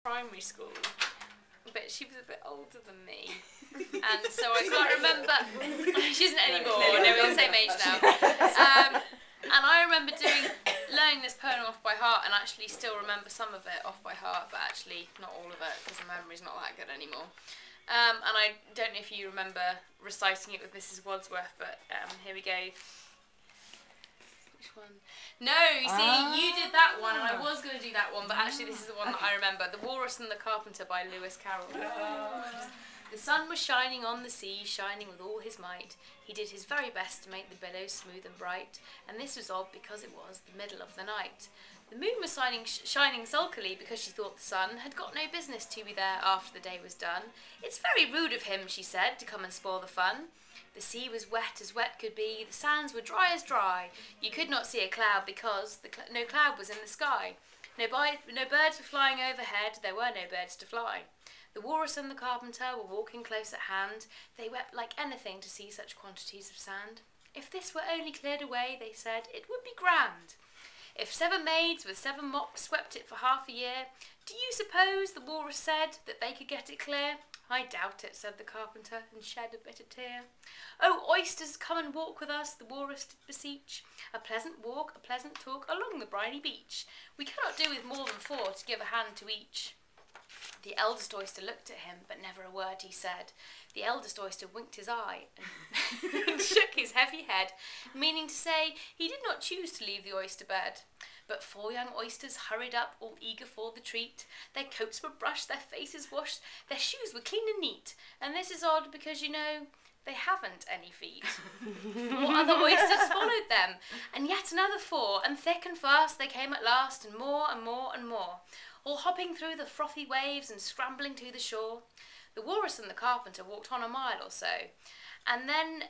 primary school, but she was a bit older than me, and so I can't remember. She isn't anymore. No, we're the same age now. And I remember learning this poem off by heart, and actually still remember some of it off by heart, but actually not all of it because my memory's not that good anymore. And I don't know if you remember reciting it with Mrs. Wadsworth, but here we go. Which one? No, you see, you did that one, and I was going to do that one, but actually this is the one that I remember. The Walrus and the Carpenter by Lewis Carroll. The sun was shining on the sea, shining with all his might. He did his very best to make the billows smooth and bright, and this was odd because it was the middle of the night. The moon was shining sulkily because she thought the sun had got no business to be there after the day was done. It's very rude of him, she said, to come and spoil the fun. The sea was wet as wet could be, the sands were dry as dry. You could not see a cloud because no cloud was in the sky. No birds were flying overhead, there were no birds to fly. The Walrus and the Carpenter were walking close at hand. They wept like anything to see such quantities of sand. If this were only cleared away, they said, it would be grand. If 7 maids with 7 mops swept it for half a year, do you suppose, the Walrus said, that they could get it clear? I doubt it, said the Carpenter, and shed a bitter tear. Oh, oysters, come and walk with us, the Walrus did beseech. A pleasant walk, a pleasant talk, along the briny beach. We cannot do with more than 4 to give a hand to each. The eldest oyster looked at him, but never a word he said. The eldest oyster winked his eye and shook his heavy head, meaning to say he did not choose to leave the oyster bed. But 4 young oysters hurried up, all eager for the treat. Their coats were brushed, their faces washed, their shoes were clean and neat. And this is odd because, you know, they haven't any feet. 4 other oysters followed them, and yet another 4, and thick and fast they came at last, and more and more and more, all hopping through the frothy waves and scrambling to the shore. The Walrus and the Carpenter walked on a mile or so, and then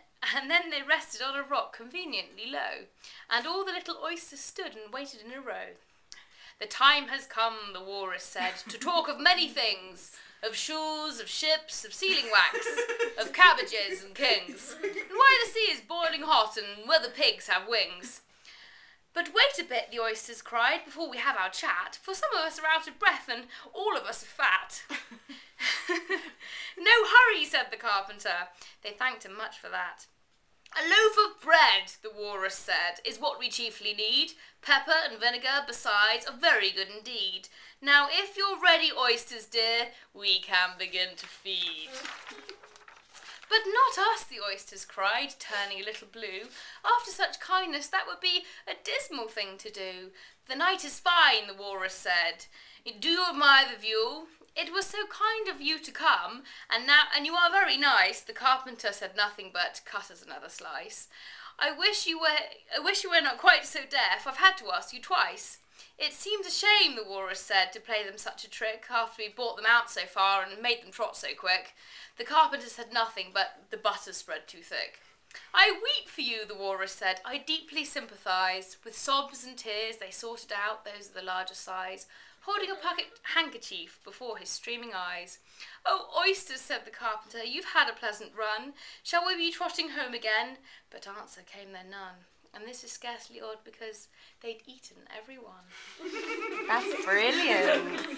they rested on a rock conveniently low, and all the little oysters stood and waited in a row. The time has come, the Walrus said, to talk of many things, of shoes, of ships, of sealing wax, of cabbages and kings, and why the sea is boiling hot and whether pigs have wings. But wait a bit, the oysters cried, before we have our chat, for some of us are out of breath and all of us are fat. No hurry, said the Carpenter. They thanked him much for that. A loaf of bread, the Walrus said, is what we chiefly need. Pepper and vinegar, besides, are very good indeed. Now, if you're ready, oysters dear, we can begin to feed. But not us, the oysters cried, turning a little blue. After such kindness, that would be a dismal thing to do. The night is fine, the Walrus said. Do you admire the view? It was so kind of you to come, and you are very nice. The Carpenter said nothing but cut us another slice. I wish you were not quite so deaf. I've had to ask you twice. It seems a shame, the Walrus said, to play them such a trick after we brought them out so far and made them trot so quick. The Carpenter said nothing, but the butter spread too thick. I weep for you, the Walrus said. I deeply sympathise. With sobs and tears they sorted out, those of the larger size, holding a pocket handkerchief before his streaming eyes. Oh, oysters, said the Carpenter, you've had a pleasant run. Shall we be trotting home again? But answer came there none. And this is scarcely odd because they'd eaten every one. That's brilliant.